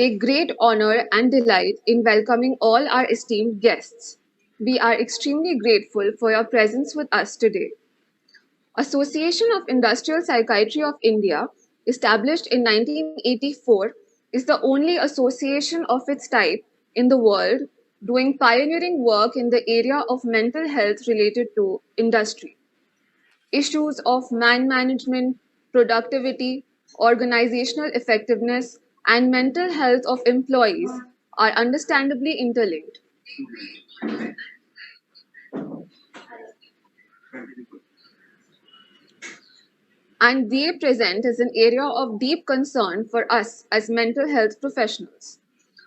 A great honor and delight in welcoming all our esteemed guests. We are extremely grateful for your presence with us today. Association of Industrial Psychiatry of India, established in 1984, is the only association of its type in the world doing pioneering work in the area of mental health related to industry. Issues of man management, productivity, organizational effectiveness, and mental health of employees are understandably interlinked. And they present as an area of deep concern for us as mental health professionals.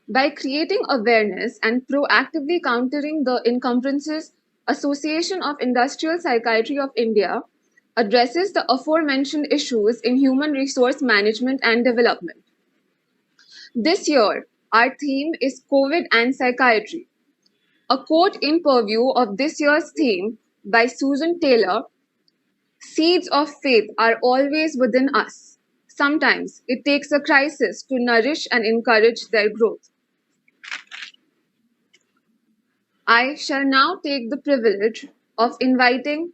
By creating awareness and proactively countering the encumbrances, Association of Industrial Psychiatry of India addresses the aforementioned issues in human resource management and development. This year, our theme is COVID and Psychiatry. A quote in purview of this year's theme by Susan Taylor: "Seeds of faith are always within us. Sometimes it takes a crisis to nourish and encourage their growth." I shall now take the privilege of inviting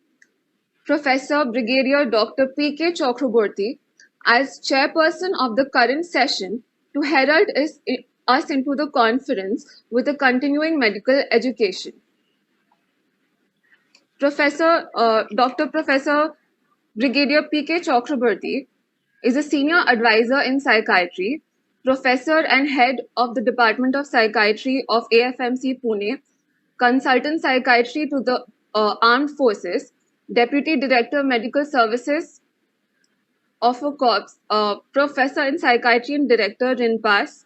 Professor Brigadier Dr. P.K. Chakraborty as chairperson of the current session to herald us into the conference with a continuing medical education. Dr. Professor Brigadier P.K. Chakraborty is a senior advisor in psychiatry, professor and head of the Department of Psychiatry of AFMC Pune, consultant psychiatry to the Armed Forces, Deputy Director Medical Services of a Corps, Professor in Psychiatry and Director RINPAS,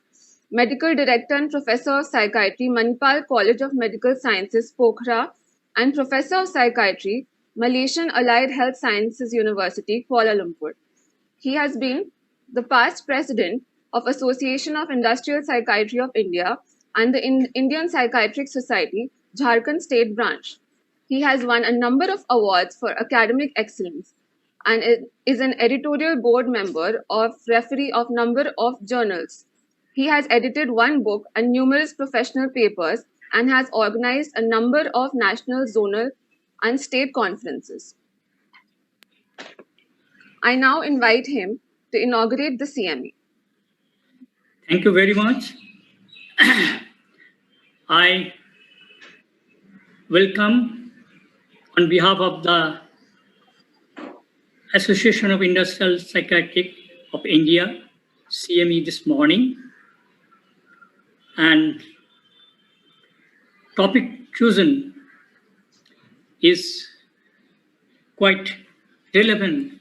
Medical Director and Professor of Psychiatry, Manipal College of Medical Sciences, Pokhara, and Professor of Psychiatry, Malaysian Allied Health Sciences University, Kuala Lumpur. He has been the past president of Association of Industrial Psychiatry of India and the Indian Psychiatric Society, Jharkhand State Branch. He has won a number of awards for academic excellence and is an editorial board member of referee of number of journals. He has edited one book and numerous professional papers and has organized a number of national, zonal, and state conferences. I now invite him to inaugurate the CME. Thank you very much. I welcome on behalf of the Association of Industrial Psychiatry of India, CME, this morning. And topic chosen is quite relevant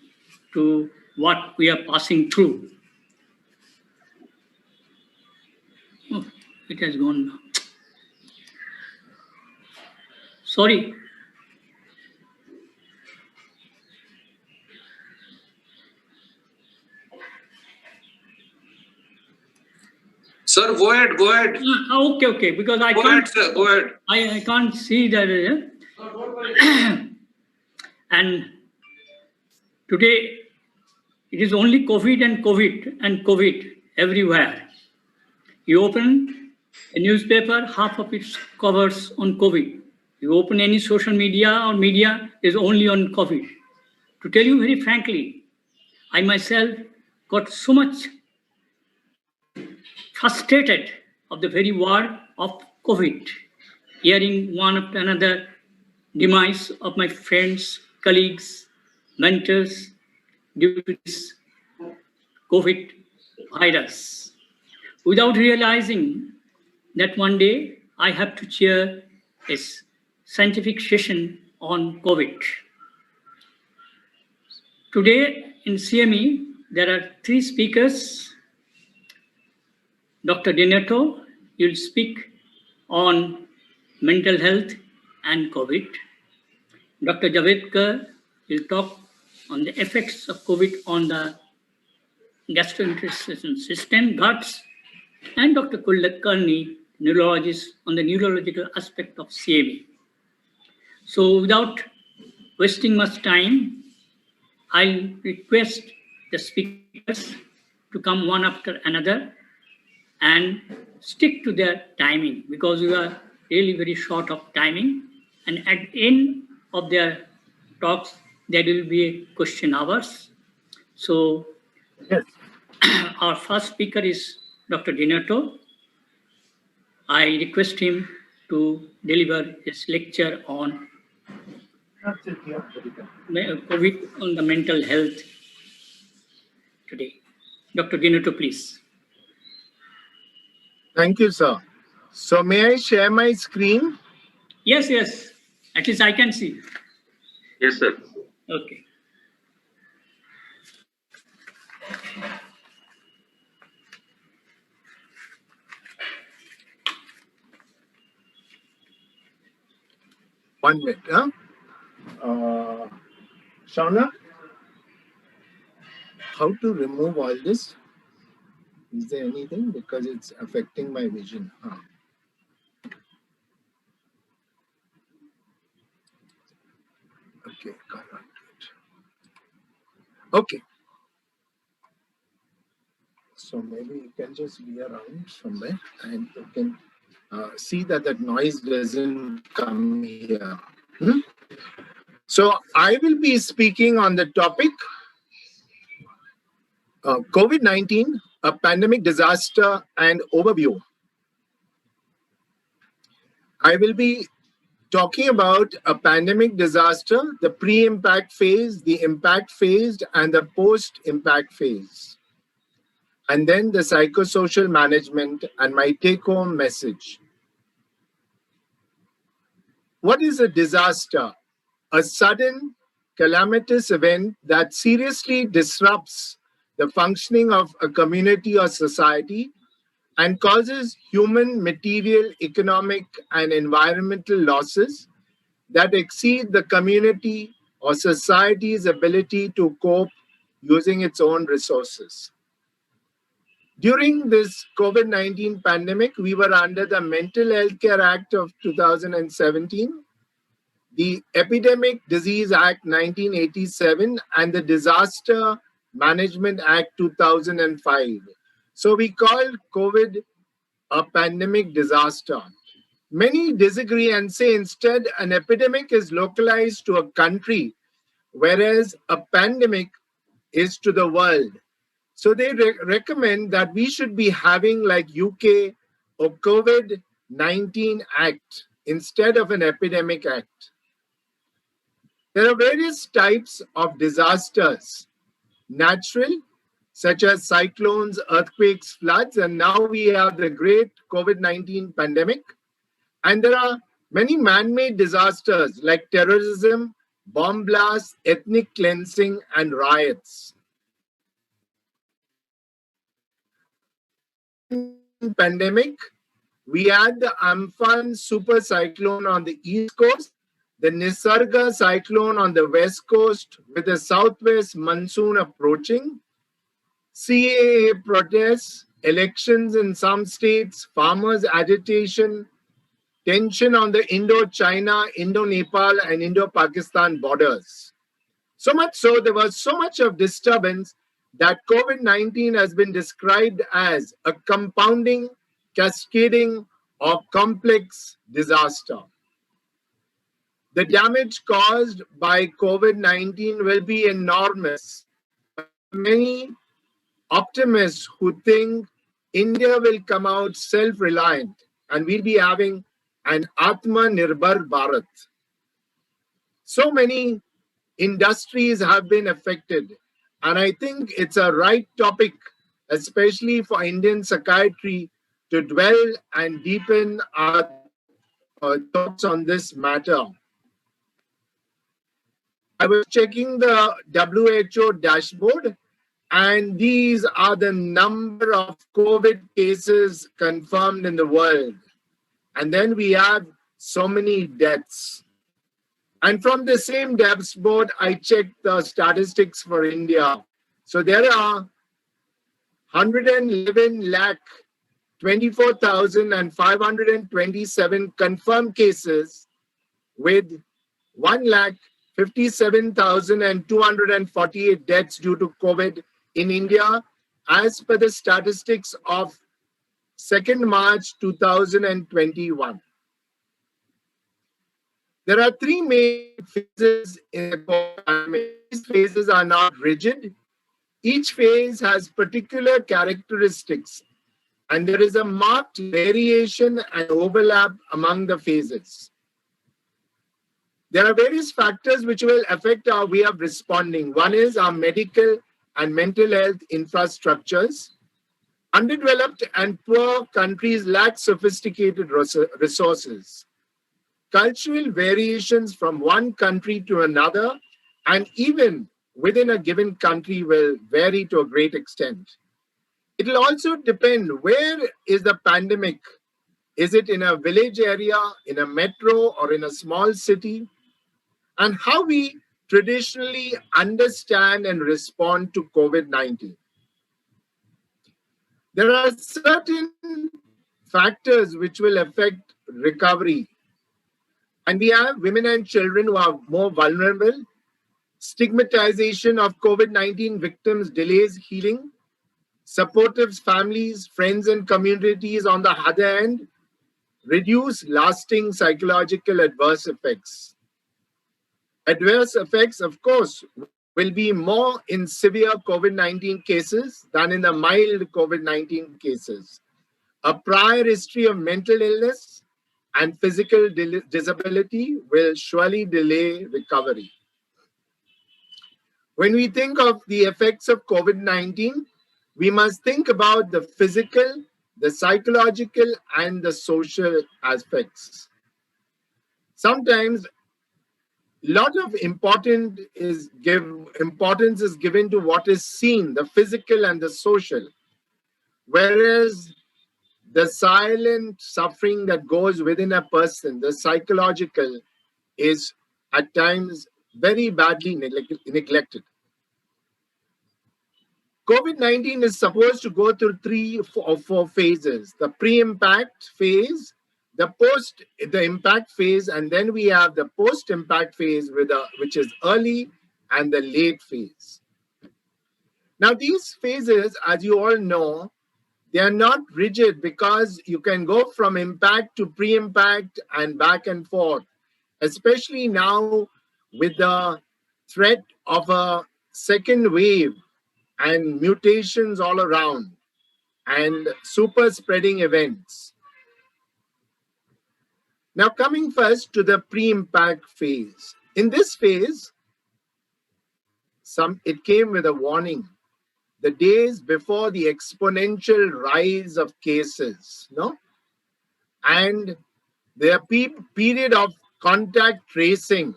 to what we are passing through. Oh, it has gone now. Sorry. Sir, go ahead, go ahead. Okay, because I go can't. Ahead, sir, go ahead. I can't see that. And today, it is only COVID and COVID everywhere. You open a newspaper, half of it covers on COVID. You open any social media or media, is only on COVID. To tell you very frankly, I myself got so much frustrated of the very word of COVID, hearing one after another demise of my friends, colleagues, mentors due to this COVID virus, without realizing that one day I have to chair a scientific session on COVID. Today in CME, there are 3 speakers. Dr. Dineto will speak on mental health and COVID. Dr. Javadkar will talk on the effects of COVID on the gastrointestinal system, guts, and Dr. Kulkarni, neurologist, on the neurological aspect of CME. So without wasting much time, I'll request the speakers to come one after another and stick to their timing because we are really very short of timing. And at the end of their talks, there will be a question hours. So Yes. our first speaker is Dr. Dinato. I request him to deliver his lecture on COVID on the mental health today. Dr. Dinato, please. Thank you, sir. So may I share my screen? Yes, yes. At least I can see. Yes, sir. Okay. One minute. Huh? Shauna, how to remove all this? Is there anything? Because it's affecting my vision. Huh. Okay, got it. Okay. So maybe you can just be around somewhere and you can see that that noise doesn't come here. So I will be speaking on the topic COVID-19, a pandemic disaster and overview. I will be talking about a pandemic disaster, the pre-impact phase, the impact phase, and the post-impact phase. And then the psychosocial management and my take-home message. What is a disaster? A sudden calamitous event that seriously disrupts the functioning of a community or society and causes human, material, economic, and environmental losses that exceed the community or society's ability to cope using its own resources. During this COVID-19 pandemic, we were under the Mental Health Care Act of 2017, the Epidemic Disease Act 1987, and the Disaster Management Act 2005. So we call COVID a pandemic disaster. Many disagree and say instead an epidemic is localized to a country, whereas a pandemic is to the world. So they recommend that we should be having like UK or COVID-19 Act instead of an epidemic act. There are various types of disasters, natural, such as cyclones, earthquakes, floods, and now we have the great COVID-19 pandemic. And there are many man-made disasters like terrorism, bomb blasts, ethnic cleansing, and riots. Pandemic, we had the Amphan super cyclone on the east coast, the Nisarga cyclone on the west coast with the southwest monsoon approaching, CAA protests, elections in some states, farmers' agitation, tension on the Indo-China, Indo-Nepal, and Indo-Pakistan borders. So much so, there was so much of disturbance that COVID-19 has been described as a compounding, cascading, or complex disaster. The damage caused by COVID-19 will be enormous. Many optimists who think India will come out self-reliant and we'll be having an Atma Nirbhar Bharat. So many industries have been affected, and I think it's a right topic, especially for Indian psychiatry, to dwell and deepen our thoughts on this matter. I was checking the WHO dashboard, and these are the number of COVID cases confirmed in the world. And then we have so many deaths. And from the same dashboard, I checked the statistics for India. So there are 111 lakh 24,527 confirmed cases with 1,57,248 deaths due to COVID in India, as per the statistics of 2nd March 2021. There are three main phases in the COVID pandemic. These phases are not rigid. Each phase has particular characteristics, and there is a marked variation and overlap among the phases. There are various factors which will affect our way of responding. One is our medical and mental health infrastructures. Underdeveloped and poor countries lack sophisticated resources. Cultural variations from one country to another, and even within a given country, will vary to a great extent. It will also depend where is the pandemic. Is it in a village area, in a metro, or in a small city? And how we traditionally understand and respond to COVID-19. There are certain factors which will affect recovery. And we have women and children who are more vulnerable. Stigmatization of COVID-19 victims delays healing. Supportive families, friends, and communities, on the other hand, reduce lasting psychological adverse effects. Adverse effects, of course, will be more in severe COVID-19 cases than in the mild COVID-19 cases. A prior history of mental illness and physical disability will surely delay recovery. When we think of the effects of COVID-19, we must think about the physical, the psychological, and the social aspects. Sometimes lot of importance is given to what is seen, the physical and the social, whereas the silent suffering that goes within a person, the psychological, is at times very badly neglected. COVID-19 is supposed to go through 3 or 4 phases: the pre-impact phase, the impact phase, and then we have the post-impact phase, which is early and the late phase. Now, these phases, as you all know, they are not rigid because you can go from impact to pre-impact and back and forth, especially now with the threat of a second wave and mutations all around and super spreading events. Now, coming first to the pre-impact phase. In this phase, it came with a warning. The days before the exponential rise of cases, no? And the period of contact tracing.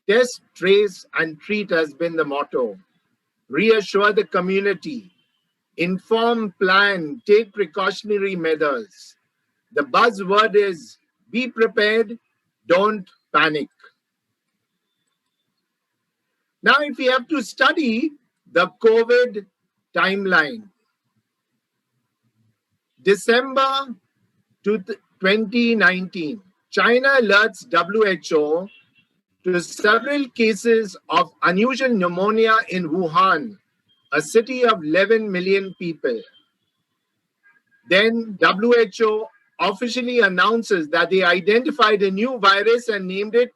Test, trace, and treat has been the motto. Reassure the community. Inform, plan, take precautionary measures. The buzzword is be prepared, don't panic. Now, if we have to study the COVID timeline, December 2019, China alerts WHO to several cases of unusual pneumonia in Wuhan, a city of 11 million people. Then WHO officially announces that they identified a new virus and named it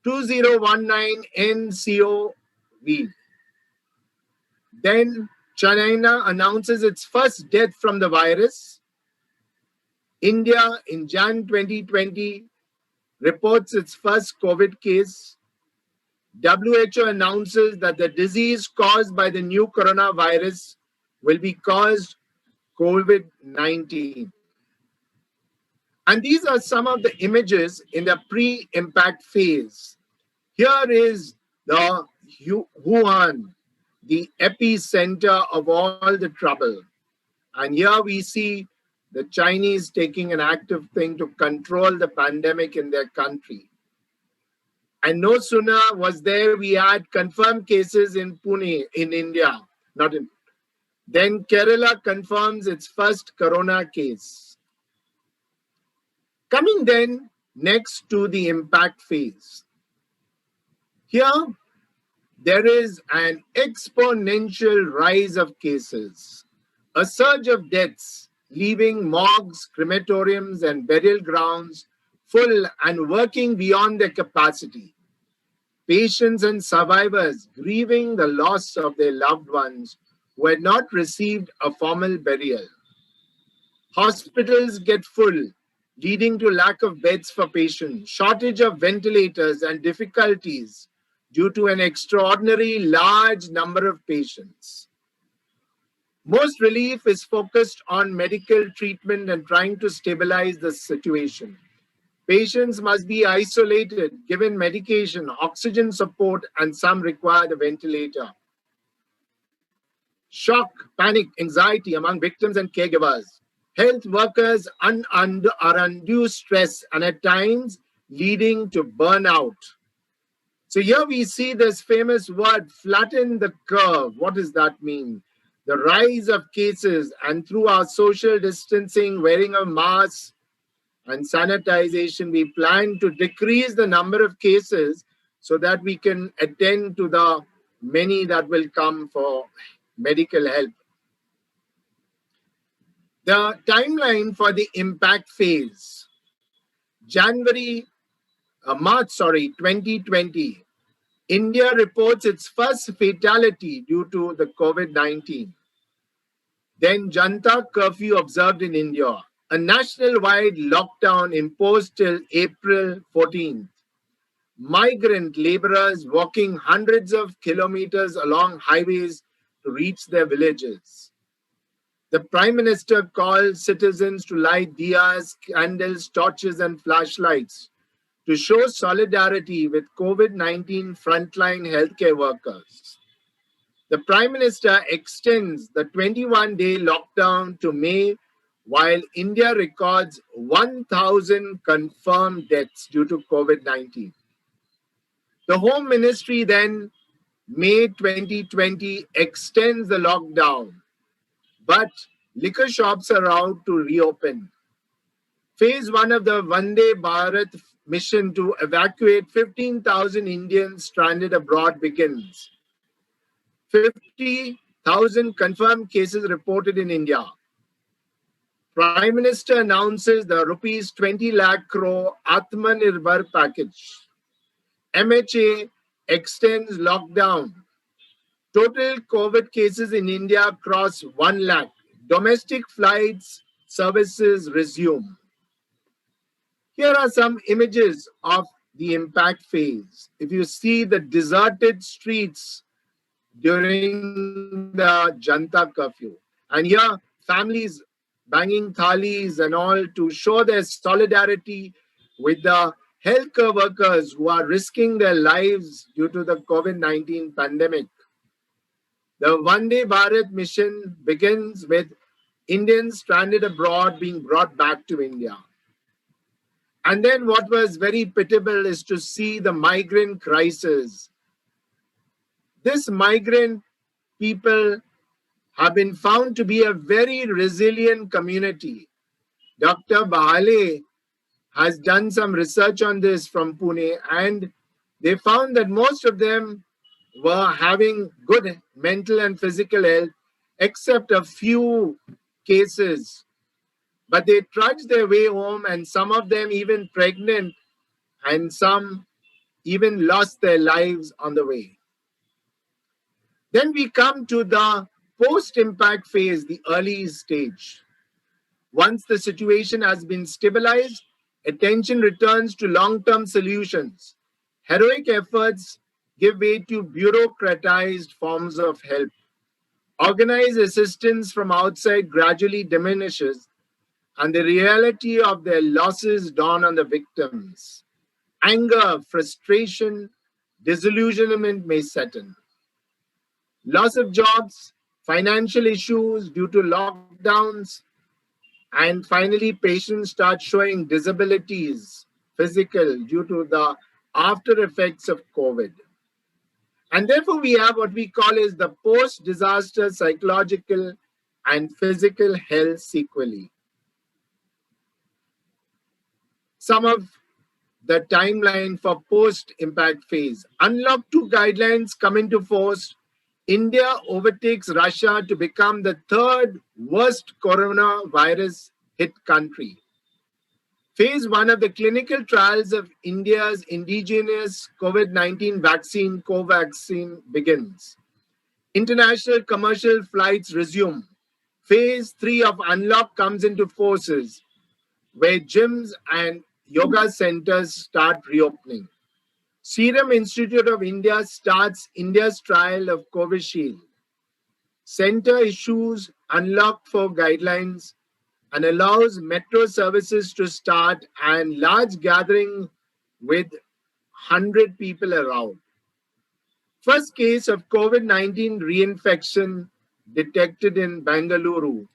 2019 NCOV. Then China announces its first death from the virus. India in Jan 2020 reports its first COVID case. WHO announces that the disease caused by the new coronavirus will be caused COVID-19. And these are some of the images in the pre-impact phase. Here is the Wuhan, the epicenter of all the trouble. And here we see the Chinese taking an active thing to control the pandemic in their country. And no sooner was there, we had confirmed cases in Pune, in India, then Kerala confirms its first corona case. Coming then next to the impact phase. Here, there is an exponential rise of cases. A surge of deaths, leaving morgues, crematoriums, and burial grounds full and working beyond their capacity. Patients and survivors grieving the loss of their loved ones who had not received a formal burial. Hospitals get full, leading to lack of beds for patients, shortage of ventilators, and difficulties due to an extraordinary large number of patients. Most relief is focused on medical treatment and trying to stabilize the situation. Patients must be isolated, given medication, oxygen support, and some require a ventilator. Shock, panic, anxiety among victims and caregivers. Health workers are under stress and at times leading to burnout. So here we see this famous word, flatten the curve. What does that mean? The rise of cases, and through our social distancing, wearing of masks, and sanitization, we plan to decrease the number of cases so that we can attend to the many that will come for medical help. The timeline for the impact phase, March 2020, India reports its first fatality due to the COVID-19. Then Janta curfew observed in India, a national-wide lockdown imposed till April 14th. Migrant laborers walking hundreds of kilometers along highways to reach their villages. The Prime Minister called citizens to light diyas, candles, torches, and flashlights to show solidarity with COVID-19 frontline healthcare workers. The Prime Minister extends the 21-day lockdown to May, while India records 1,000 confirmed deaths due to COVID-19. The Home Ministry then, May 2020, extends the lockdown, but liquor shops are allowed to reopen. Phase 1 of the Vande Bharat mission to evacuate 15,000 Indians stranded abroad begins. 50,000 confirmed cases reported in India. Prime Minister announces the rupees 20 lakh crore Atmanirbhar package. MHA extends lockdown. Total COVID cases in India cross 1 lakh. Domestic flights services resume. Here are some images of the impact phase. If you see the deserted streets during the Janta curfew, and here families banging thalis and all to show their solidarity with the healthcare workers who are risking their lives due to the COVID-19 pandemic. The Vande Bharat mission begins with Indians stranded abroad being brought back to India. And then what was very pitiable is to see the migrant crisis. This migrant people have been found to be a very resilient community. Dr. Bahale has done some research on this from Pune, and they found that most of them were having good mental and physical health, except a few cases. But they trudged their way home, and some of them even pregnant, and some even lost their lives on the way. Then we come to the post-impact phase, the early stage. Once the situation has been stabilized, attention returns to long-term solutions. Heroic efforts give way to bureaucratized forms of help. Organized assistance from outside gradually diminishes, and the reality of their losses dawn on the victims. Anger, frustration, disillusionment may set in. Loss of jobs, financial issues due to lockdowns, and finally, patients start showing disabilities, physical, due to the after effects of COVID. And therefore, we have what we call is the post-disaster psychological and physical health sequelae. Some of the timeline for post-impact phase. Unlock 2 guidelines come into force India overtakes Russia to become the third worst coronavirus hit country. Phase 1 of the clinical trials of India's indigenous COVID-19 vaccine, Covaxin, begins. International commercial flights resume. Phase 3 of Unlock comes into forces, where gyms and yoga centers start reopening. Serum Institute of India starts India's trial of Covishield. Center issues Unlock 4 guidelines and allows metro services to start and large gathering with 100 people around. First case of COVID-19 reinfection detected in Bengaluru.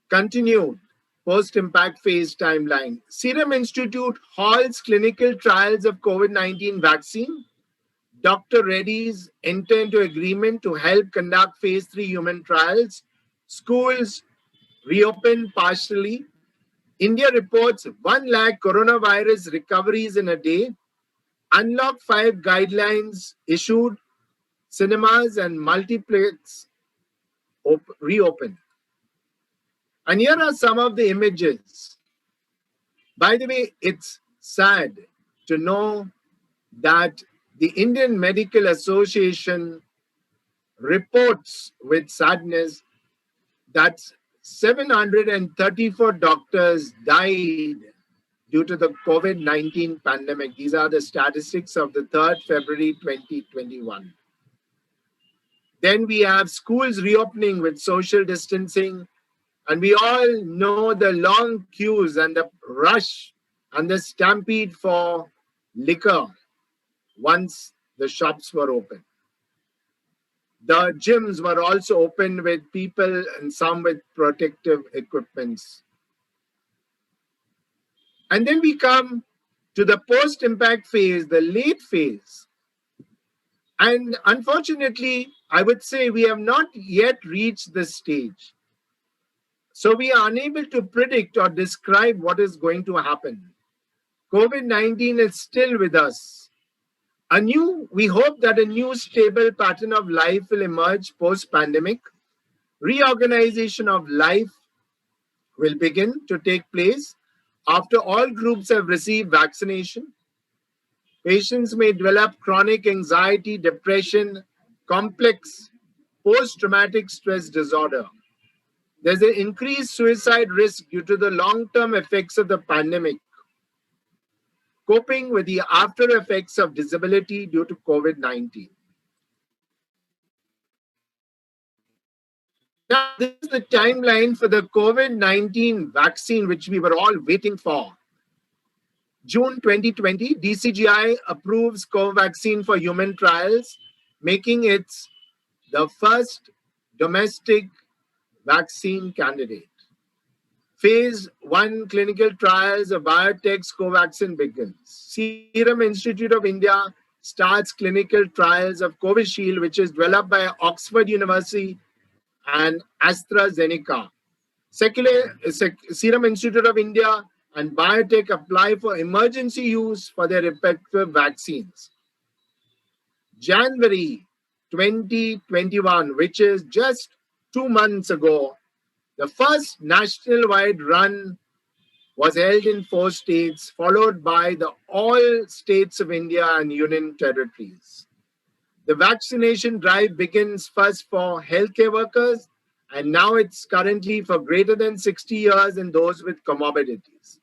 Continued post-impact phase timeline. Serum Institute halts clinical trials of COVID-19 vaccine. Dr. Reddy's enter into agreement to help conduct phase 3 human trials. Schools reopen partially. India reports 1 lakh coronavirus recoveries in a day. Unlock 5 guidelines issued. Cinemas and multiplex reopen. And here are some of the images. By the way, it's sad to know that the Indian Medical Association reports with sadness that 734 doctors died due to the COVID-19 pandemic. These are the statistics of the 3rd February 2021. Then we have schools reopening with social distancing. And we all know the long queues and the rush and the stampede for liquor once the shops were open. The gyms were also open with people and some with protective equipments. And then we come to the post-impact phase, the late phase. And unfortunately, I would say we have not yet reached this stage. So we are unable to predict or describe what is going to happen. COVID-19 is still with us. We hope that a new stable pattern of life will emerge post-pandemic. Reorganization of life will begin to take place after all groups have received vaccination. Patients may develop chronic anxiety, depression, complex post-traumatic stress disorder. There's an increased suicide risk due to the long-term effects of the pandemic. Coping with the after effects of disability due to COVID-19. Now, this is the timeline for the COVID-19 vaccine, which we were all waiting for. June 2020, DCGI approves Covaxin for human trials, making it the first domestic vaccine candidate. Phase 1 clinical trials of biotech's Covaxin begins. Serum Institute of India starts clinical trials of Covishield, which is developed by Oxford University and AstraZeneca. Serum Institute of India and biotech apply for emergency use for their respective vaccines. January 2021, which is just 2 months ago, the first national-wide run was held in 4 states, followed by the all states of India and union territories. The vaccination drive begins first for healthcare workers, and now it's currently for greater than 60 years and those with comorbidities.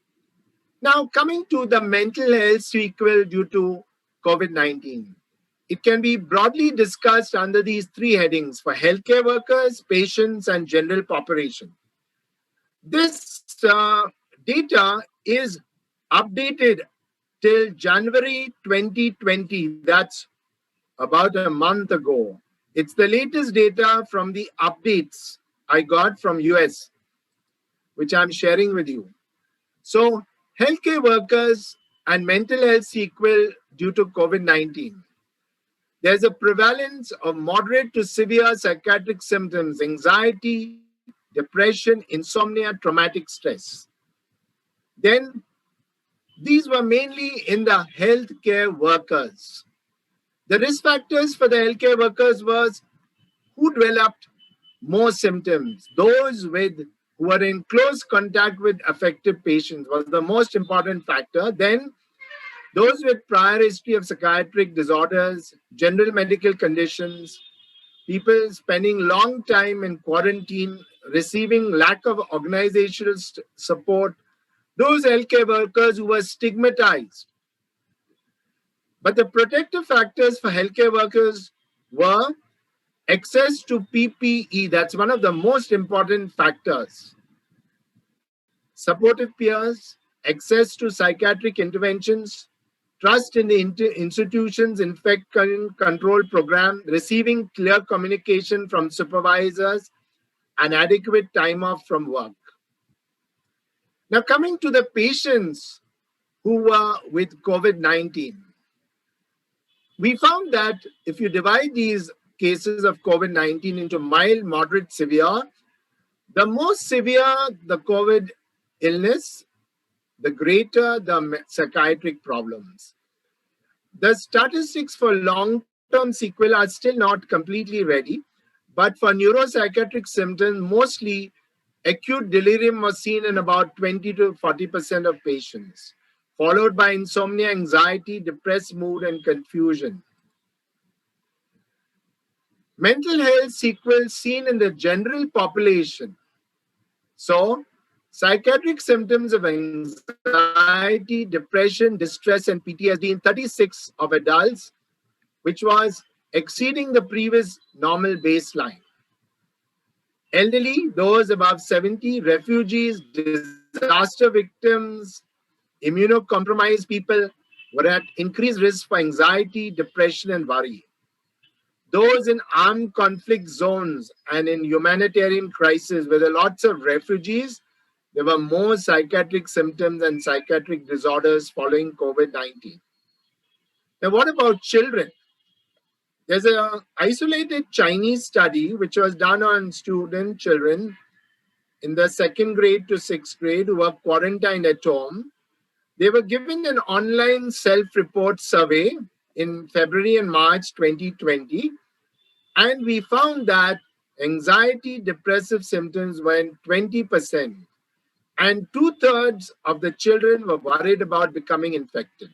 Now, coming to the mental health sequel due to COVID-19. It can be broadly discussed under these 3 headings for healthcare workers, patients, and general population. This data is updated till January 2020. That's about a month ago. It's the latest data from the updates I got from US, which I'm sharing with you. So, healthcare workers and mental health sequel due to COVID-19. There's a prevalence of moderate to severe psychiatric symptoms, anxiety, depression, insomnia, traumatic stress. Then, these were mainly in the healthcare workers. The risk factors for the healthcare workers was who developed more symptoms. Those who were in close contact with affected patients was the most important factor. Then those with prior history of psychiatric disorders, general medical conditions, people spending long time in quarantine, receiving lack of organizational support, those healthcare workers who were stigmatized. But the protective factors for healthcare workers were access to PPE. That's one of the most important factors. Supportive peers, access to psychiatric interventions, trust in the institution's infection control program, receiving clear communication from supervisors, and adequate time off from work. Now, coming to the patients who were with COVID-19, we found that if you divide these cases of COVID-19 into mild, moderate, severe, the more severe the COVID illness, the greater the psychiatric problems. The statistics for long-term sequelae are still not completely ready, but for neuropsychiatric symptoms, mostly acute delirium was seen in about 20 to 40% of patients, followed by insomnia, anxiety, depressed mood, and confusion. Mental health sequels seen in the general population. So, psychiatric symptoms of anxiety, depression, distress, and PTSD in 36 of adults, which was exceeding the previous normal baseline. Elderly, those above 70, refugees, disaster victims, immunocompromised people were at increased risk for anxiety, depression, and worry. Those in armed conflict zones and in humanitarian crisis where there are lots of refugees, there were more psychiatric symptoms and psychiatric disorders following COVID-19. Now, what about children? There's an isolated Chinese study which was done on student children in the 2nd grade to 6th grade who were quarantined at home. They were given an online self-report survey in February and March 2020. And we found that anxiety, depressive symptoms were in 20%. And 2/3 of the children were worried about becoming infected.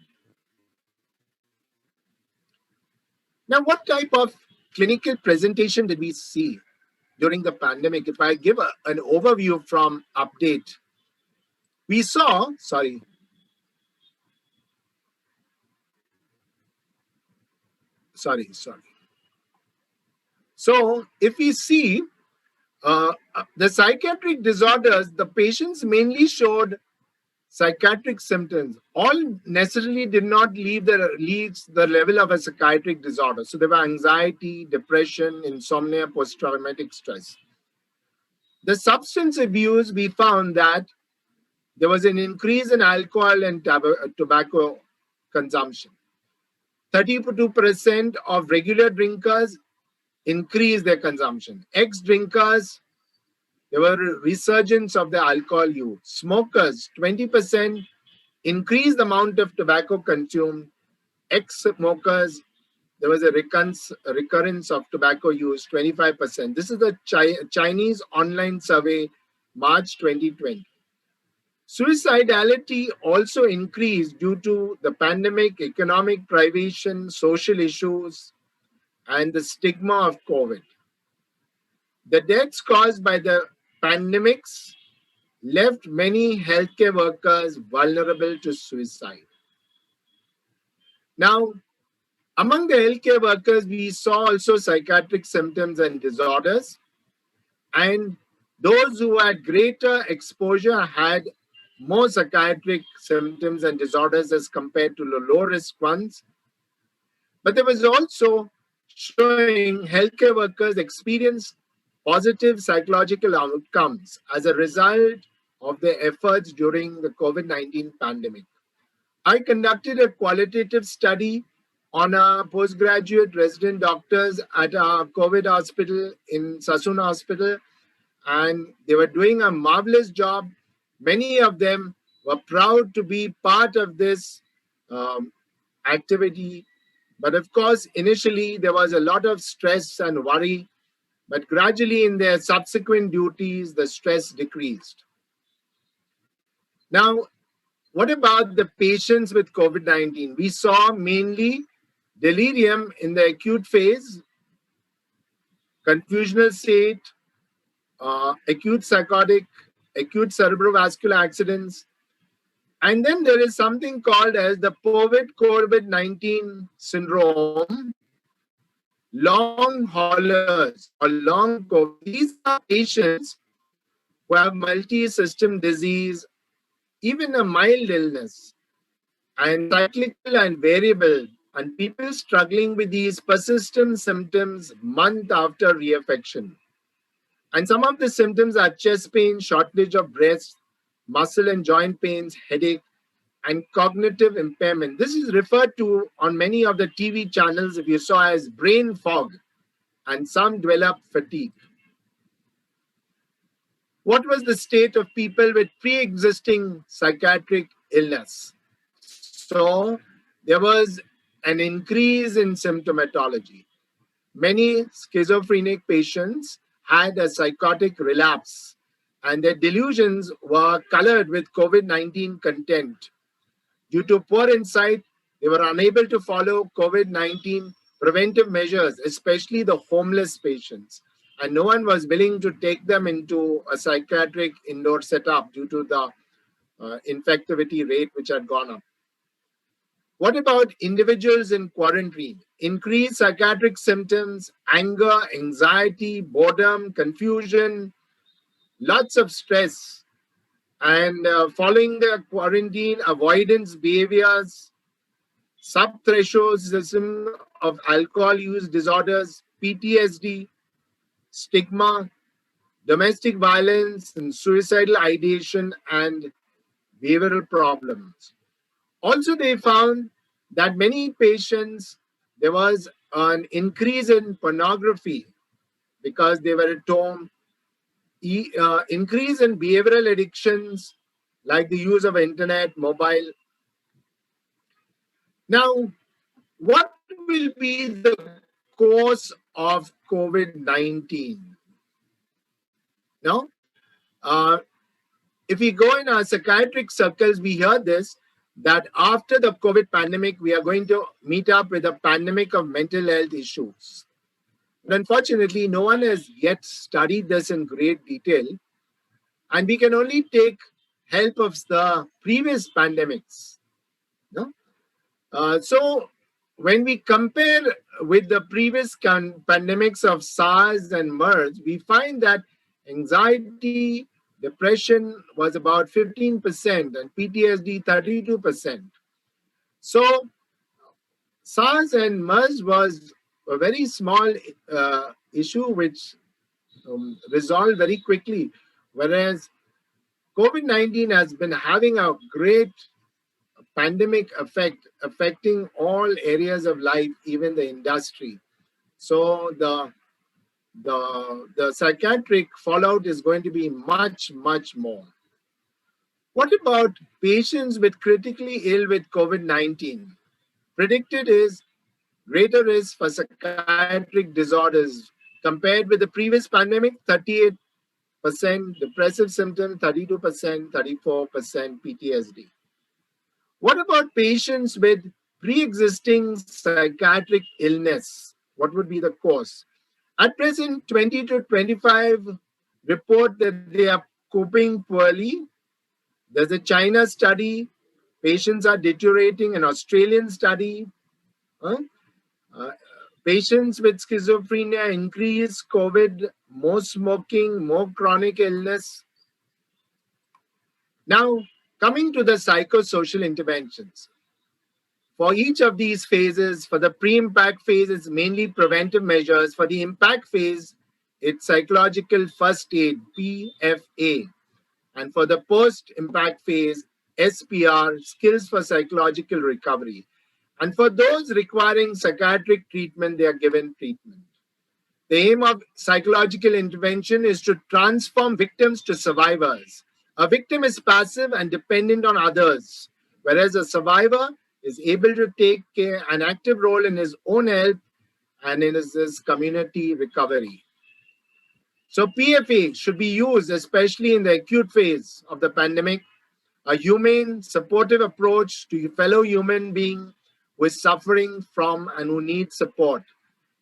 Now, what type of clinical presentation did we see during the pandemic? If I give an overview from Update, we saw, sorry. So if we see the psychiatric disorders, the patients mainly showed psychiatric symptoms. All necessarily did not reach the level of a psychiatric disorder. So there were anxiety, depression, insomnia, post-traumatic stress. The substance abuse, we found that there was an increase in alcohol and tobacco consumption. 32% of regular drinkers increased their consumption. Ex-drinkers, there were a resurgence of the alcohol use. Smokers, 20% increased the amount of tobacco consumed. Ex-smokers, there was a recurrence of tobacco use, 25%. This is the Chinese online survey, March 2020. Suicidality also increased due to the pandemic, economic privation, social issues, and the stigma of COVID. The deaths caused by the pandemics left many healthcare workers vulnerable to suicide. Now, among the healthcare workers, we saw also psychiatric symptoms and disorders. And those who had greater exposure had more psychiatric symptoms and disorders as compared to the low-risk ones. But there was also showing healthcare workers experienced positive psychological outcomes as a result of their efforts during the COVID-19 pandemic. I conducted a qualitative study on our postgraduate resident doctors at our COVID hospital in Sassoon Hospital, and they were doing a marvelous job. Many of them were proud to be part of this activity. But of course, initially there was a lot of stress and worry, but gradually in their subsequent duties, the stress decreased. Now, what about the patients with COVID 19? We saw mainly delirium in the acute phase, confusional state, acute psychotic, acute cerebrovascular accidents. And then there is something called as the COVID 19 syndrome, long haulers or long COVID. These are patients who have multi system disease, even a mild illness, and cyclical and variable, and people struggling with these persistent symptoms month after reinfection. And some of the symptoms are chest pain, shortage of breath, muscle and joint pains, headache, and cognitive impairment. This is referred to on many of the TV channels, if you saw, as brain fog, and some develop fatigue. What was the state of people with pre-existing psychiatric illness? So there was an increase in symptomatology. Many schizophrenic patients had a psychotic relapse, and their delusions were colored with COVID 19 content. Due to poor insight, they were unable to follow COVID 19 preventive measures, especially the homeless patients. And no one was willing to take them into a psychiatric indoor setup due to the infectivity rate which had gone up. What about individuals in quarantine? Increased psychiatric symptoms, anger, anxiety, boredom, confusion, lots of stress. And following the quarantine, avoidance behaviors, subthresholdism of alcohol use disorders, PTSD, stigma, domestic violence, and suicidal ideation, and behavioral problems. Also, they found that many patients, there was an increase in pornography because they were at home, increase in behavioral addictions like the use of internet, mobile. Now, what will be the cause of COVID 19? No? Uh, if we go in our psychiatric circles, we hear this that after the COVID pandemic, we are going to meet up with a pandemic of mental health issues. But unfortunately, no one has yet studied this in great detail, and we can only take help of the previous pandemics. No? So, when we compare with the previous pandemics of SARS and MERS, we find that anxiety, depression was about 15% and PTSD 32%. So SARS and MERS was a very small issue which resolved very quickly, whereas COVID-19 has been having a great pandemic effect, affecting all areas of life, even the industry. So the psychiatric fallout is going to be much, much more. What about patients with critically ill with COVID-19? Predicted is greater risk for psychiatric disorders compared with the previous pandemic, 38% depressive symptoms, 32%, 34% PTSD. What about patients with pre-existing psychiatric illness? What would be the cause? At present, 20 to 25 report that they are coping poorly. There's a China study, patients are deteriorating, an Australian study. Patients with schizophrenia, increased COVID, more smoking, more chronic illness. Now, coming to the psychosocial interventions. For each of these phases, for the pre-impact phase, it's mainly preventive measures. For the impact phase, it's psychological first aid, PFA. And for the post-impact phase, SPR, skills for psychological recovery. And for those requiring psychiatric treatment, they are given treatment. The aim of psychological intervention is to transform victims to survivors. A victim is passive and dependent on others, whereas a survivor is able to take an active role in his own health and in his community recovery. So PFA should be used, especially in the acute phase of the pandemic, a humane, supportive approach to a fellow human being who is suffering from and who needs support.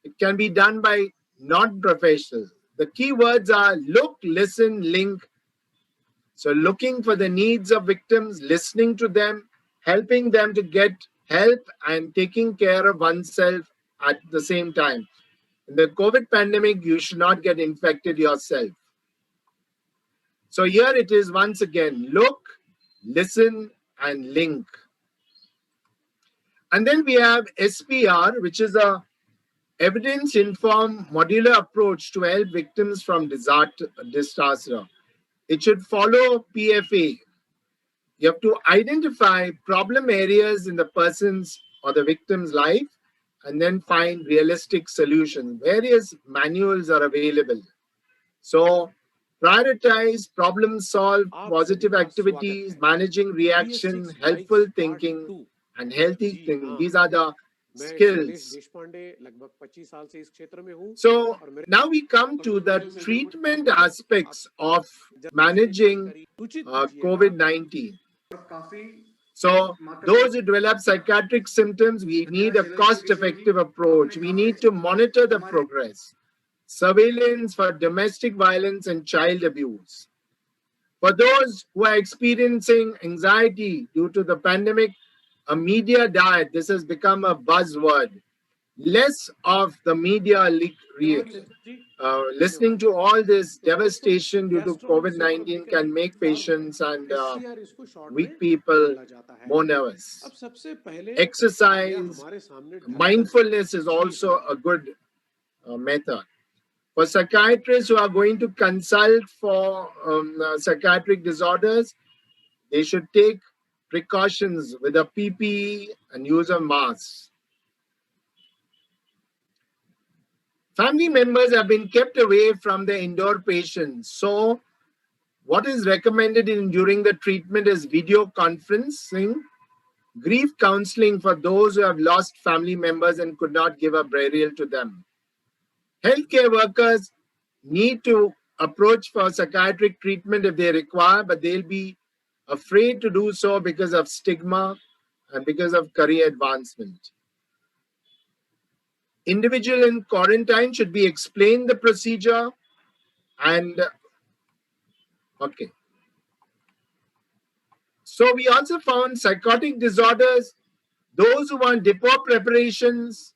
It can be done by non-professionals. The key words are look, listen, link. So looking for the needs of victims, listening to them, helping them to get help and taking care of oneself at the same time. In the COVID pandemic, you should not get infected yourself. So here it is once again, look, listen, and link. And then we have SPR, which is a evidence-informed modular approach to help victims from disaster. It should follow PFA. You have to identify problem areas in the person's or the victim's life and then find realistic solutions. Various manuals are available. So prioritize, problem solve, positive activities, managing reaction, helpful thinking, and healthy thinking. These are the skills. So now we come to the treatment aspects of managing COVID-19. So those who develop psychiatric symptoms, we need a cost-effective approach. We need to monitor the progress. Surveillance for domestic violence and child abuse. For those who are experiencing anxiety due to the pandemic, a media diet, this has become a buzzword. Less of the media listening to all this devastation due to COVID-19 can make patients and weak people more nervous. Exercise, mindfulness is also a good method. For psychiatrists who are going to consult for psychiatric disorders, they should take precautions with a PPE and use of masks. Family members have been kept away from the indoor patients. So what is recommended during the treatment is video conferencing, grief counseling for those who have lost family members and could not give a burial to them. Healthcare workers need to approach for psychiatric treatment if they require, but they'll be afraid to do so because of stigma and because of career advancement. Individual in quarantine should be explained the procedure and okay. So we also found psychotic disorders, those who want depot preparations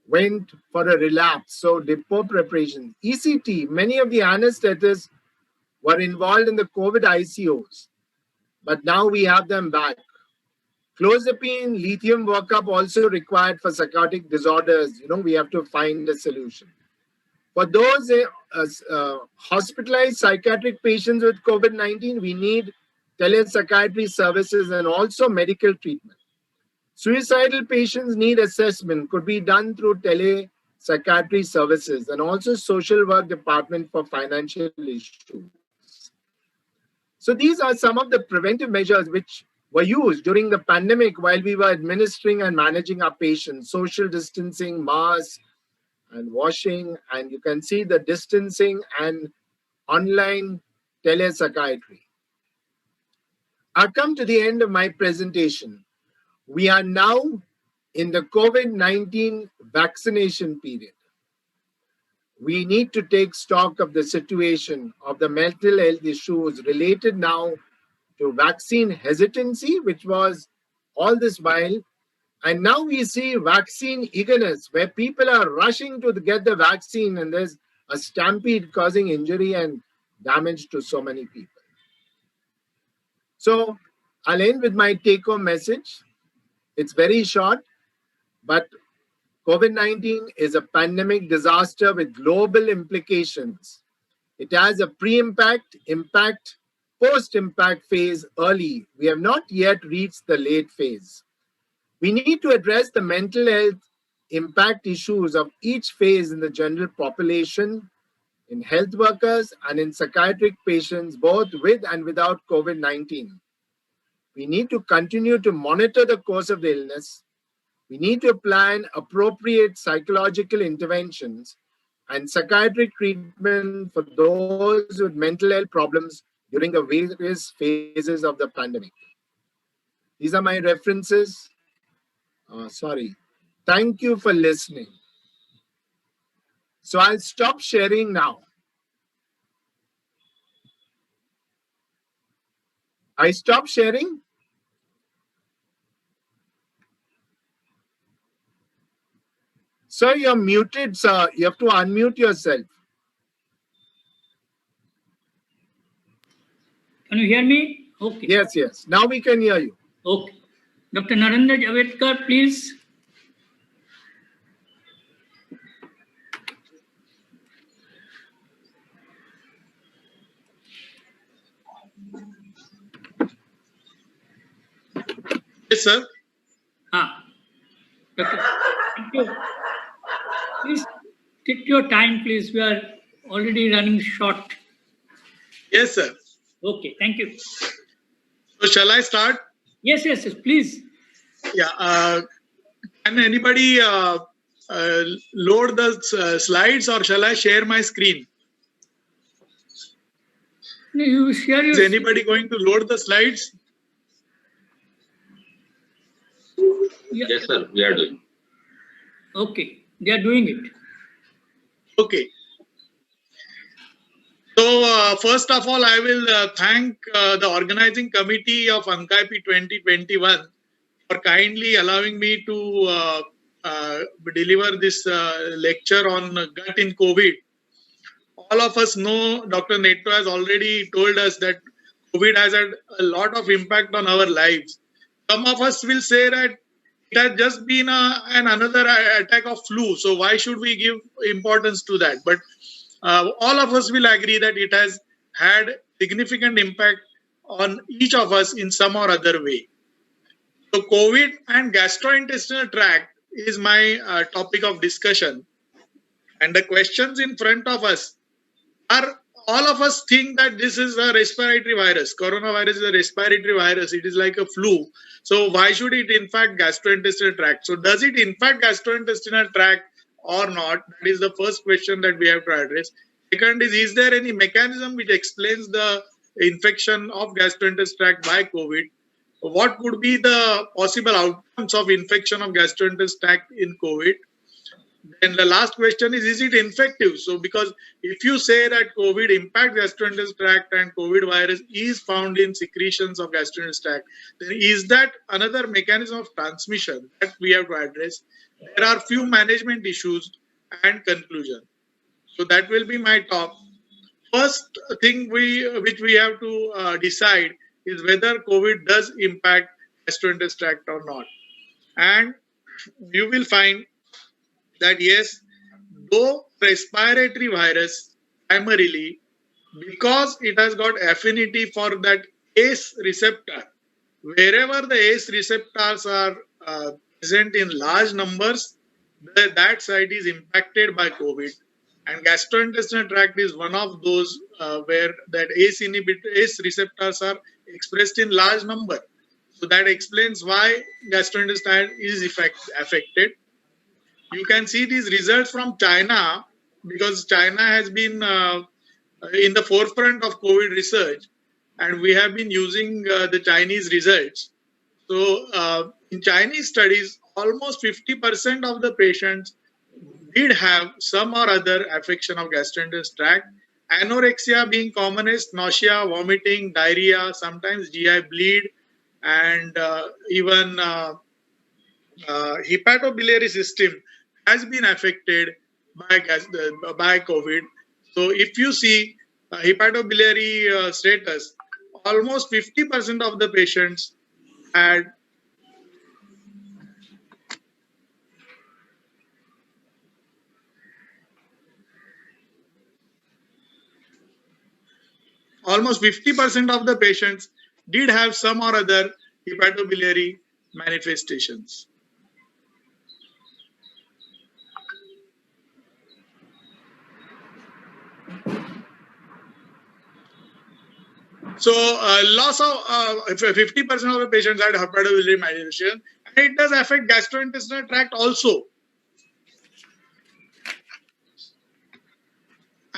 went for a relapse. So depot preparation, ECT, many of the anesthetists were involved in the COVID ICOs, but now we have them back. Clozapine, lithium workup also required for psychotic disorders. We have to find a solution. For those hospitalized psychiatric patients with COVID-19, we need telepsychiatry services and also medical treatment. Suicidal patients need assessment, could be done through telepsychiatry services and also social work department for financial issues. So these are some of the preventive measures which were used during the pandemic while we were administering and managing our patients. Social distancing, masks, and washing, and you can see the distancing and online telepsychiatry. I've come to the end of my presentation. We are now in the COVID-19 vaccination period. We need to take stock of the situation of the mental health issues related now to vaccine hesitancy, which was all this while. And now we see vaccine eagerness, where people are rushing to get the vaccine and there's a stampede causing injury and damage to so many people. So I'll end with my take-home message. It's very short, but COVID-19 is a pandemic disaster with global implications. It has a pre-impact, impact, post-impact phase early. We have not yet reached the late phase. We need to address the mental health impact issues of each phase in the general population, in health workers, and in psychiatric patients, both with and without COVID-19. We need to continue to monitor the course of the illness. We need to plan appropriate psychological interventions and psychiatric treatment for those with mental health problems during the various phases of the pandemic. These are my references. Sorry. Thank you for listening. So I'll stop sharing now. I stop sharing. Sir, you're muted, sir. You have to unmute yourself. Can you hear me? Okay. Yes, yes. Now we can hear you. Okay. Dr. Narendra Javadkar, please. Yes, sir. Doctor, thank you. Please take your time, please. We are already running short. Yes, sir. Okay, thank you. So shall I start? Yes, yes, yes, please. Yeah. Can anybody load the slides, or shall I share my screen? No, you share your. Is anybody going to load the slides? Yeah. Yes, sir, we are doing. Okay, they are doing it. Okay. So first of all, I will thank the organizing committee of ANCAIPI 2021 for kindly allowing me to deliver this lecture on gut in COVID. All of us know Dr. Netto has already told us that COVID has had a lot of impact on our lives. Some of us will say that it has just been another attack of flu. So why should we give importance to that? But all of us will agree that it has had significant impact on each of us in some or other way. So COVID and gastrointestinal tract is my topic of discussion. And the questions in front of us are, all of us think that this is a respiratory virus. Coronavirus is a respiratory virus. It is like a flu. So why should it infect gastrointestinal tract? So does it infect gastrointestinal tract or not? That is the first question that we have to address. Second is there any mechanism which explains the infection of gastrointestinal tract by COVID? What could be the possible outcomes of infection of gastrointestinal tract in COVID? Then the last question is it infective? So because if you say that COVID impacts gastrointestinal tract and COVID virus is found in secretions of gastrointestinal tract, then is that another mechanism of transmission that we have to address? There are few management issues and conclusion. So that will be my talk. First thing which we have to decide is whether COVID does impact gastrointestinal tract or not. And you will find that yes, though respiratory virus primarily, because it has got affinity for that ACE receptor, wherever the ACE receptors are present in large numbers, that site is impacted by COVID. And gastrointestinal tract is one of those where that ACE receptors are expressed in large number. So that explains why gastrointestinal is affected. You can see these results from China, because China has been in the forefront of COVID research, and we have been using the Chinese results. So in Chinese studies, almost 50% of the patients did have some or other affection of gastrointestinal tract. Anorexia being commonest, nausea, vomiting, diarrhea, sometimes GI bleed, and even hepatobiliary system has been affected by COVID. So if you see hepatobiliary status, almost 50% of the patients had almost 50% of the patients did have some or other hepatobiliary manifestations. So loss of 50% of the patients had hepatobiliary malnutrition, and it does affect gastrointestinal tract also.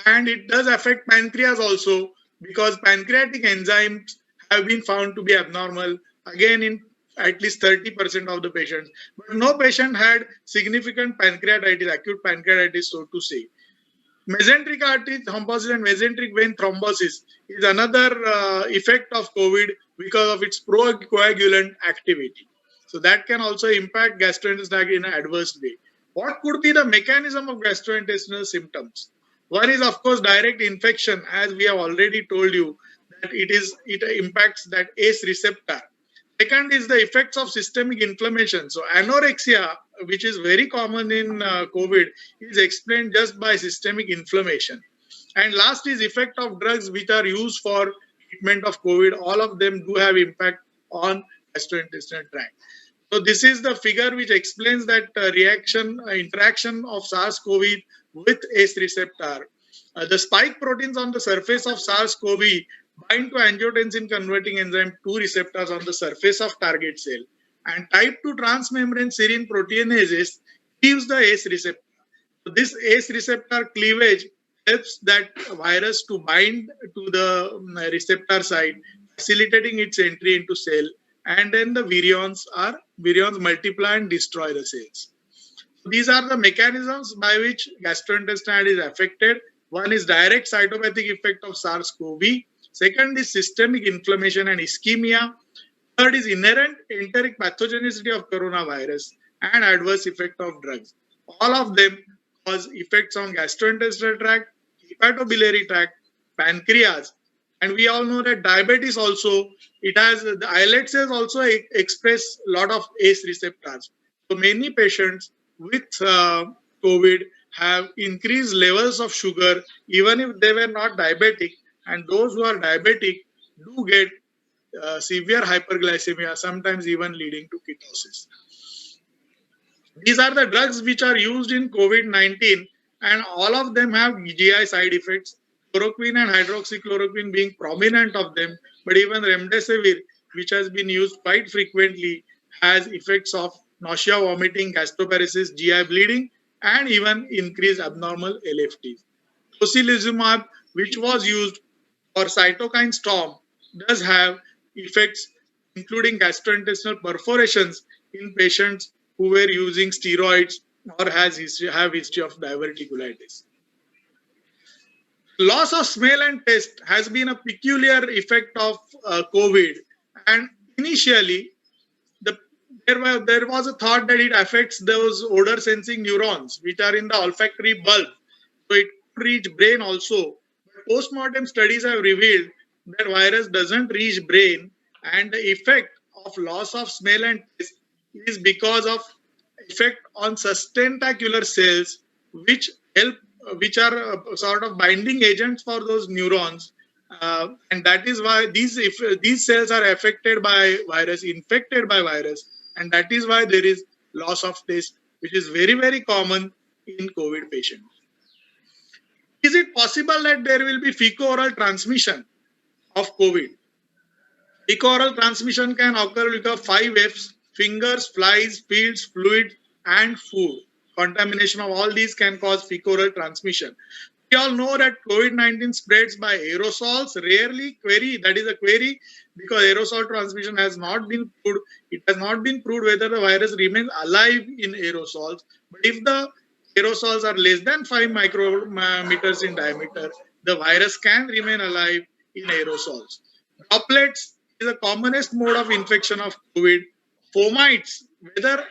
And it does affect pancreas also, because pancreatic enzymes have been found to be abnormal, again in at least 30% of the patients. But no patient had significant pancreatitis, acute pancreatitis, so to say. Mesenteric artery thrombosis and mesenteric vein thrombosis is another effect of COVID because of its procoagulant activity. So that can also impact gastrointestinal in an adverse way. What could be the mechanism of gastrointestinal symptoms? One is, of course, direct infection, as we have already told you that it impacts that ACE receptor. Second is the effects of systemic inflammation. So anorexia, which is very common in COVID, is explained just by systemic inflammation. And last is effect of drugs which are used for treatment of COVID. All of them do have impact on gastrointestinal tract. So this is the figure which explains that interaction of SARS-CoV with ACE receptor. The spike proteins on the surface of SARS-CoV bind to angiotensin converting enzyme 2 receptors on the surface of target cell, and type 2 transmembrane serine proteinases cleaves the ACE receptor. So this ACE receptor cleavage helps that virus to bind to the receptor site, facilitating its entry into cell, and then the virions multiply and destroy the cells. So these are the mechanisms by which gastrointestinal is affected. One is direct cytopathic effect of SARS-CoV. Second is systemic inflammation and ischemia. Third is inherent enteric pathogenicity of coronavirus and adverse effect of drugs. All of them cause effects on gastrointestinal tract, hepatobiliary tract, pancreas, and we all know that diabetes also, it has the islet cells also express a lot of ACE receptors. So many patients with COVID have increased levels of sugar even if they were not diabetic, and those who are diabetic do get severe hyperglycemia, sometimes even leading to ketosis. These are the drugs which are used in COVID-19, and all of them have GI side effects, chloroquine and hydroxychloroquine being prominent of them, but even remdesivir, which has been used quite frequently, has effects of nausea, vomiting, gastroparesis, GI bleeding, and even increased abnormal LFTs. Tocilizumab, which was used for cytokine storm, does have effects including gastrointestinal perforations in patients who were using steroids or have history of diverticulitis. Loss of smell and taste has been a peculiar effect of COVID, and initially there was a thought that it affects those odor sensing neurons which are in the olfactory bulb, so it could reach brain also. But post-mortem studies have revealed that virus doesn't reach brain, and the effect of loss of smell and taste is because of effect on sustentacular cells, which are sort of binding agents for those neurons, and that is why these cells are affected by virus, infected by virus, and that is why there is loss of taste, which is very, very common in COVID patients. Is it possible that there will be fecal-oral transmission of COVID? Fecal-oral transmission can occur because of 5 Fs: fingers, flies, fields, fluids, and food. Contamination of all these can cause fecal-oral transmission. We all know that COVID-19 spreads by aerosols, rarely query. That is a query because aerosol transmission has not been proved. It has not been proved whether the virus remains alive in aerosols. But if the aerosols are less than 5 micrometers in diameter, the virus can remain alive in aerosols. Droplets is the commonest mode of infection of COVID. Fomites, whether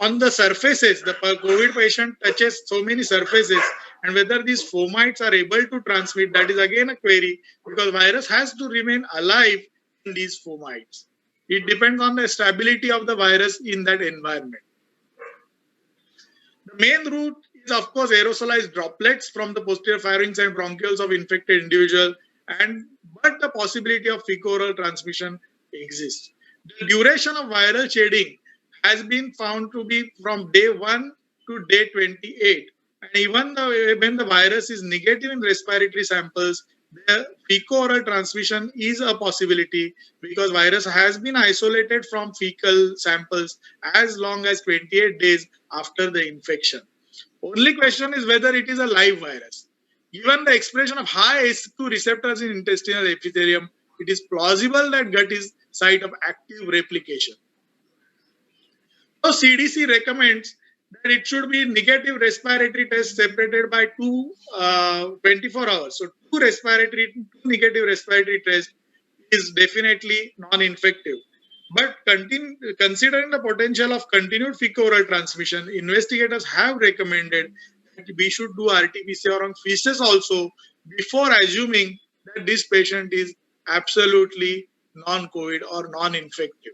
on the surfaces, the COVID patient touches so many surfaces, and whether these fomites are able to transmit, that is again a query, because virus has to remain alive in these fomites. It depends on the stability of the virus in that environment. The main route is, of course, aerosolized droplets from the posterior pharynx and bronchioles of infected individual, but the possibility of fecal-oral transmission exists. The duration of viral shedding has been found to be from day 1 to day 28. And even when the virus is negative in respiratory samples, the fecal-oral transmission is a possibility because virus has been isolated from fecal samples as long as 28 days after the infection. Only question is whether it is a live virus. Given the expression of high ACE2 receptors in intestinal epithelium, it is plausible that gut is site of active replication. So CDC recommends that it should be negative respiratory test separated by 24 hours. So two negative respiratory tests is definitely non-infective. But considering the potential of continued fecal-oral transmission, investigators have recommended that we should do RT-PCR on feces also before assuming that this patient is absolutely non-COVID or non-infective.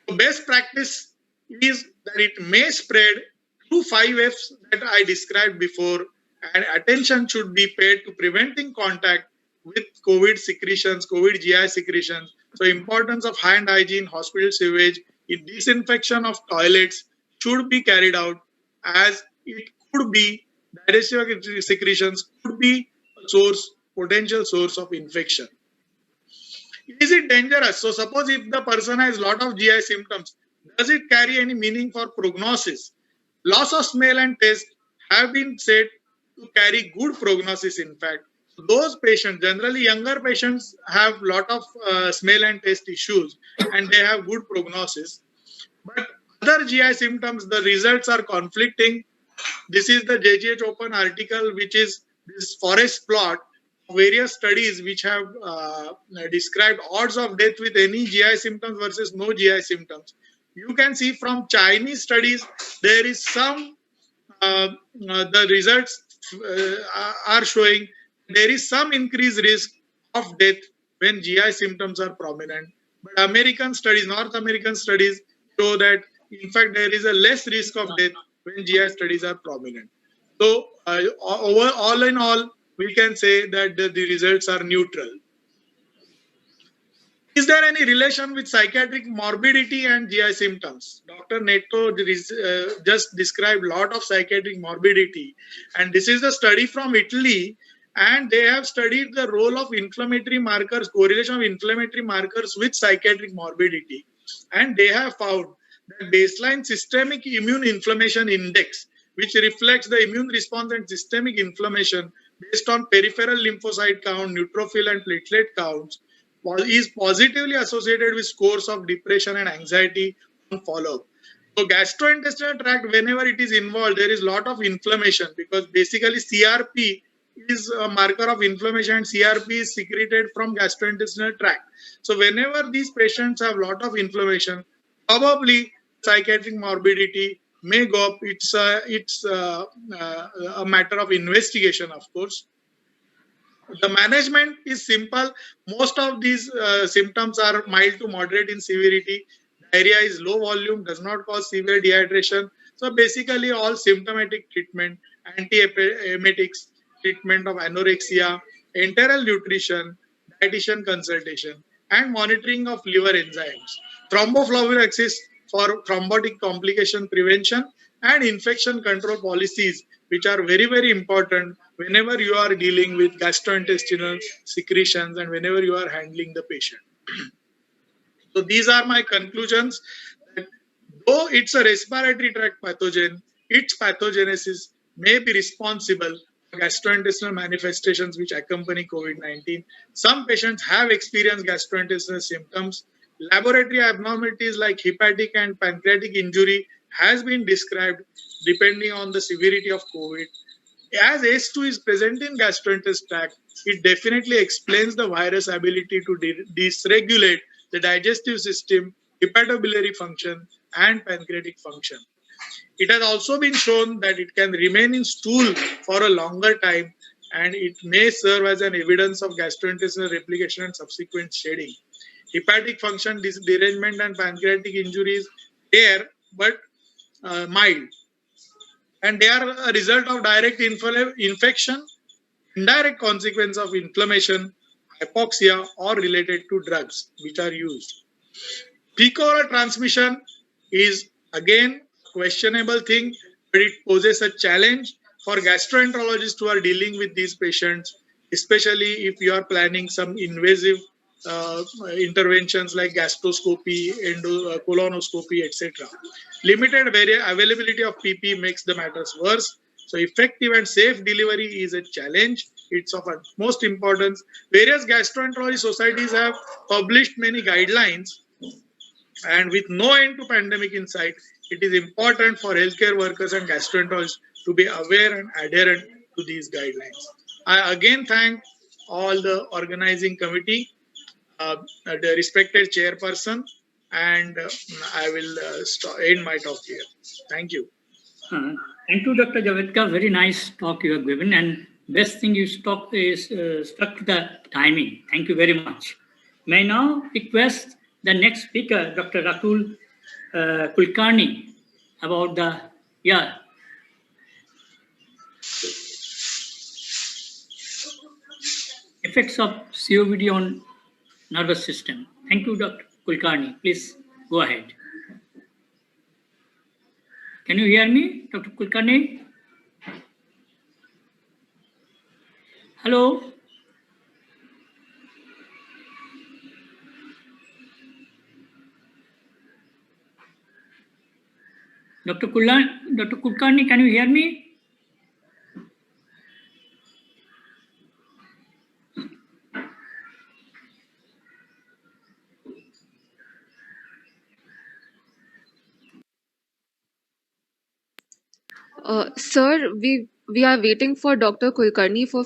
The best practice is that it may spread through 5Fs that I described before, and attention should be paid to preventing contact with COVID secretions, COVID GI secretions. So importance of hand hygiene, hospital sewage, in disinfection of toilets should be carried out, as it could be, digestive secretions could be a potential source of infection. Is it dangerous? So suppose if the person has a lot of GI symptoms, does it carry any meaning for prognosis? Loss of smell and taste have been said to carry good prognosis, in fact. Those patients, generally younger patients, have a lot of smell and taste issues and they have good prognosis. But other GI symptoms, the results are conflicting. This is the JGH Open article, which is this forest plot, various studies which have described odds of death with any GI symptoms versus no GI symptoms. You can see from Chinese studies, there is some, the results are showing there is some increased risk of death when GI symptoms are prominent. But American studies, North American studies show that in fact there is a less risk of death when GI studies are prominent. So all in all, we can say that the results are neutral. Is there any relation with psychiatric morbidity and GI symptoms? Dr. Netto just described a lot of psychiatric morbidity, and this is a study from Italy, and they have studied the role of inflammatory markers, correlation of inflammatory markers with psychiatric morbidity, and they have found that baseline systemic immune inflammation index, which reflects the immune response and systemic inflammation based on peripheral lymphocyte count, neutrophil and platelet counts, is positively associated with scores of depression and anxiety on follow-up. So gastrointestinal tract, whenever it is involved, there is a lot of inflammation because basically CRP is a marker of inflammation and CRP is secreted from gastrointestinal tract. So whenever these patients have a lot of inflammation, probably psychiatric morbidity may go up. It's a matter of investigation, of course. The management is simple. Most of these symptoms are mild to moderate in severity. Diarrhea is low volume, does not cause severe dehydration. So basically all symptomatic treatment, anti-emetics, treatment of anorexia, enteral nutrition, dietitian consultation, and monitoring of liver enzymes. Thromboprophylaxis for thrombotic complication prevention and infection control policies, which are very, very important whenever you are dealing with gastrointestinal secretions and whenever you are handling the patient. So these are my conclusions. That though it's a respiratory tract pathogen, its pathogenesis may be responsible for gastrointestinal manifestations which accompany COVID-19. Some patients have experienced gastrointestinal symptoms. Laboratory abnormalities like hepatic and pancreatic injury has been described depending on the severity of COVID. As ACE2 is present in gastrointestinal tract, it definitely explains the virus ability to dysregulate the digestive system, hepatobiliary function, and pancreatic function. It has also been shown that it can remain in stool for a longer time, and it may serve as an evidence of gastrointestinal replication and subsequent shedding. Hepatic function derangement and pancreatic injuries rare but mild, and they are a result of direct infection, indirect consequence of inflammation, hypoxia, or related to drugs which are used. Fecal-oral transmission is again a questionable thing, but it poses a challenge for gastroenterologists who are dealing with these patients especially if you are planning some invasive interventions like gastroscopy, colonoscopy, etc. Limited availability of PP makes the matters worse. So effective and safe delivery is a challenge. It's of utmost importance. Various gastroenterology societies have published many guidelines, and with no end to pandemic in sight, it is important for healthcare workers and gastroenterologists to be aware and adherent to these guidelines. I again thank all the organizing committee, the respected chairperson, and I will end my talk here. Thank you. Thank you, Dr. Javadkar. Very nice talk you have given, and best thing you stuck to the timing. Thank you very much. May I now request the next speaker, Dr. Rakul Kulkarni, about the effects of COPD on nervous system. Thank you, Dr. Kulkarni. Please go ahead. Can you hear me, Dr. Kulkarni? Hello? Dr. Kulkarni, can you hear me? Sir, we are waiting for Dr. Kulkarni for